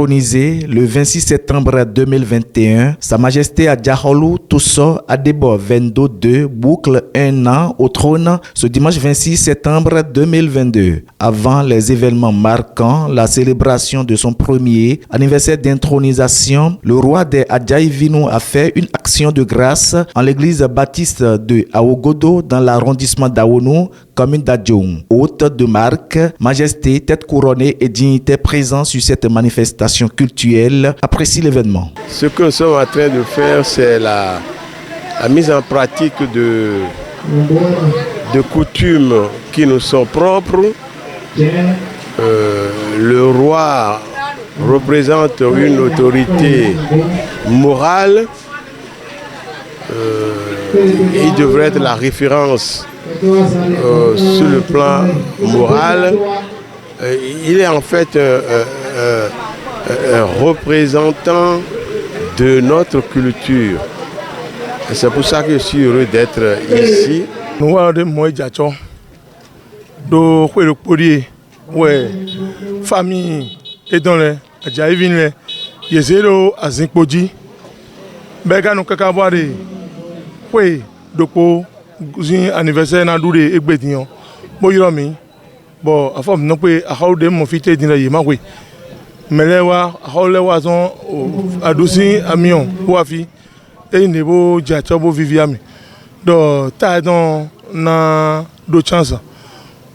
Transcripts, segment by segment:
intronisé le 26 septembre 2021, Sa Majesté Adjaholou Tousso Adebo Vendo II boucle un an au trône ce dimanche 26 septembre 2022. Avant les événements marquant la célébration de son premier anniversaire d'intronisation, le roi des Adjaïvino a fait une action de grâce en l'église baptiste de Aogodo dans l'arrondissement d'Aonou, commune d'Adjoum. Hôte de marque, majesté, tête couronnée et dignité présents sur cette manifestation cultuelle apprécient l'événement. Ce que nous sommes en train de faire, c'est la mise en pratique de coutumes qui nous sont propres. Le roi représente une autorité morale. Il devrait être la référence sur le plan moral. Il est en fait un représentant de notre culture. Et c'est pour ça que je suis heureux d'être ici. Famille et dans les Adjaïvin, Yezero Azinkpoji, Begano Kakabari, oui, Doko, anniversaire Nadoure et Bédion, Boyomi, bon, à forme non plus à Haude, mon fils est dans les Maui. Melewa, Haulewazon, Adouci, Amion, Wafi, et Nebo, Jachabo Viviami. Donc, Taïdon, na do chance.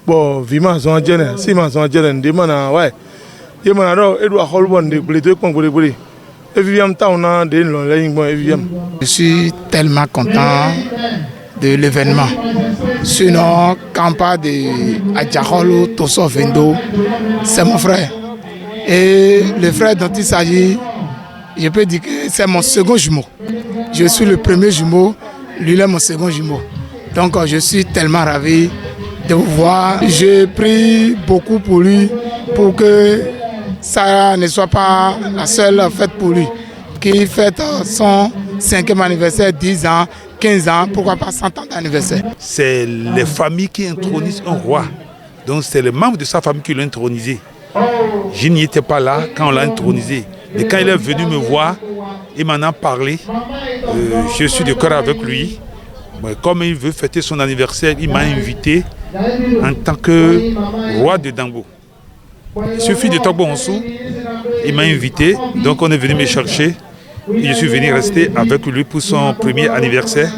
Bon, vima son jene, si ma son jene, demana, ouais. Yemana do, Edou a Holbon de Blé, Congo. Je suis tellement content de l'événement. Sinon, quand on parle de Adjaholou Tousso Vendo, c'est mon frère. Et le frère dont il s'agit, je peux dire que c'est mon second jumeau. Je suis le premier jumeau, lui est mon second jumeau. Donc je suis tellement ravi de vous voir. Je prie beaucoup pour lui, pour que ça ne soit pas la seule fête pour lui. Qu'il fête son 5e anniversaire, 10 ans, 15 ans, pourquoi pas 100 ans d'anniversaire. C'est les familles qui intronisent un roi. Donc c'est les membres de sa famille qui l'ont intronisé. Je n'y étais pas là quand on l'a intronisé. Et quand il est venu me voir, il m'en a parlé. Je suis de cœur avec lui. Comme il veut fêter son anniversaire, il m'a invité en tant que roi de Dango. Il suffit de Togbo Onsou, il m'a invité, donc on est venu me chercher. Et je suis venu rester avec lui pour son premier anniversaire.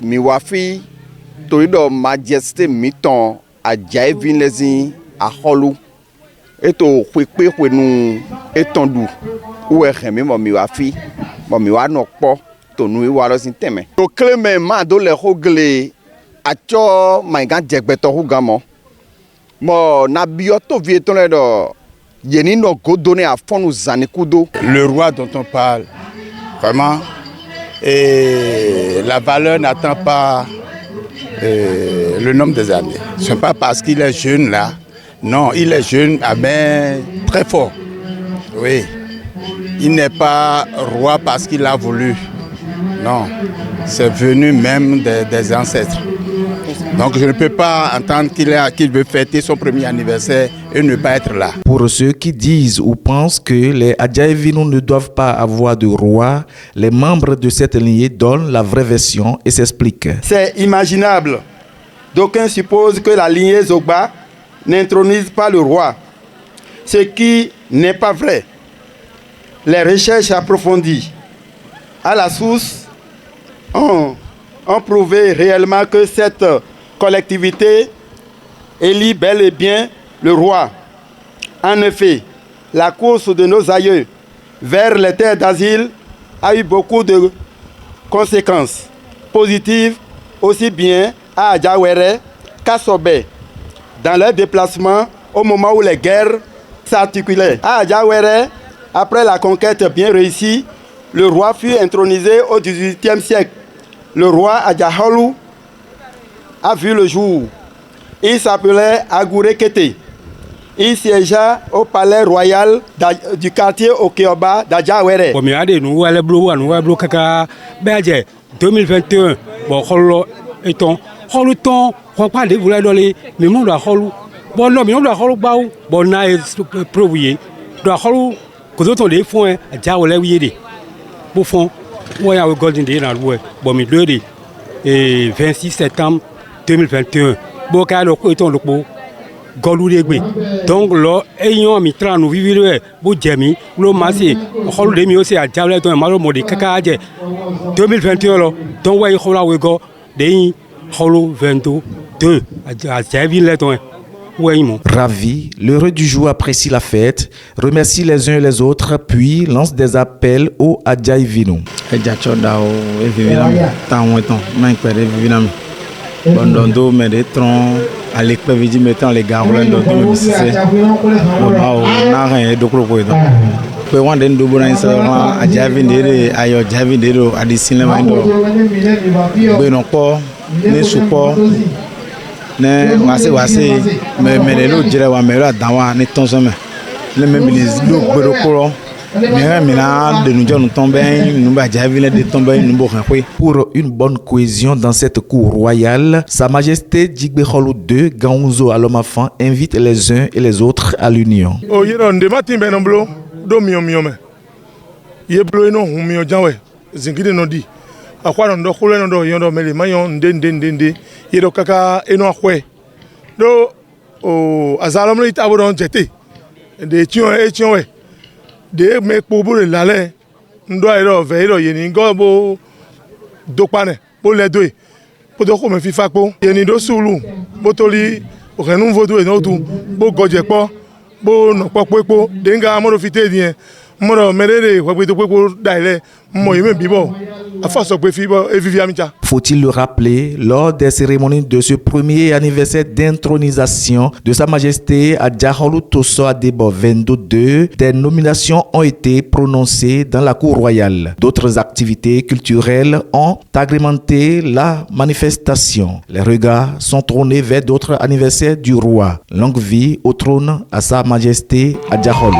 Miwafi torido majesté miton Adjaïvin lezi Aholou eto kwekpe kwenu etondu ou ehemi mo miwafi mo miwa no po to nu iwa lo sin teme to kleme ma do le hogle acho maigan jegbeto hugamo mo na bioto vieton le do yeni no go donner à fond nous anikudo. Le roi dont on parle vraiment, et la valeur n'attend pas le nombre des années. Ce n'est pas parce qu'il est jeune là. Non, il est jeune, mais très fort. Oui. Il n'est pas roi parce qu'il a voulu. Non. C'est venu même des ancêtres. Donc je ne peux pas entendre qu'il veut fêter son premier anniversaire et ne pas être là. Pour ceux qui disent ou pensent que les Adjaïvino ne doivent pas avoir de roi, les membres de cette lignée donnent la vraie version et s'expliquent. C'est imaginable. D'aucuns supposent que la lignée Zogba n'intronise pas le roi, ce qui n'est pas vrai. Les recherches approfondies à la source ont prouvé réellement que cette collectivité élit bel et bien le roi. En effet, la course de nos aïeux vers les terres d'asile a eu beaucoup de conséquences positives aussi bien à Adjawere qu'à Sobé dans leur déplacement au moment où les guerres s'articulaient. À Adjawere, après la conquête bien réussie, le roi fut intronisé au XVIIIe siècle. Le roi Adjaholou a vu le jour. Il s'appelait Agouré Kété. Il siégea au palais royal du quartier Okeoba d'Adjawere. 2021, bon, étant, le temps, on parle de vous la donner, mais mon doit bon, non, mais on doit bon, n'a prouvé. Doit que d'autres les fonds, à Djawale, oui, au fond, on a un golden day dans le bois, bon, mais 26 septembre 2021, bon, car le coup est en le pot. Donc là, ayant mis 30 nous vivons au Djemi, le massé, on a mis aussi à Djawale, dans le malo mode caca 2021 là, donc ouais, on a eu go, des holo 22 à Djaville là, Ravi, l'heureux du jour apprécie la fête, remercie les uns et les autres, puis lance des appels au Adjaivino. Bondondo mais des troncs à l'école vidi mettant les gars rolando de c'est na rien de croco donc pe wande ndo bona insama a javindere ayo javindero adisine mando be non ko ne support ne wase mais lo jere wa me lo danwa ne tonso me le même les do gbero Pour une bonne cohésion dans cette cour royale, Sa Majesté Djigbeholo II Gaunzo Alomafan invite les uns et les autres à l'union. De me kpobo le lale ndo airo ve iro yeni go bo dokpane bo le doe bo do ko me fifa po yeni do sulu bo toli o renu vodo e no tu bo goje po bo no popo denga mo do fite dien mo do merere we do popo daile mo yeme bibo a force pe fibo e vivi amija. Faut-il le rappeler, lors des cérémonies de ce premier anniversaire d'intronisation de Sa Majesté Adjaholou Tosso Adebo 22, des nominations ont été prononcées dans la cour royale. D'autres activités culturelles ont agrémenté la manifestation. Les regards sont tournés vers d'autres anniversaires du roi. Longue vie au trône à Sa Majesté Adjaholou.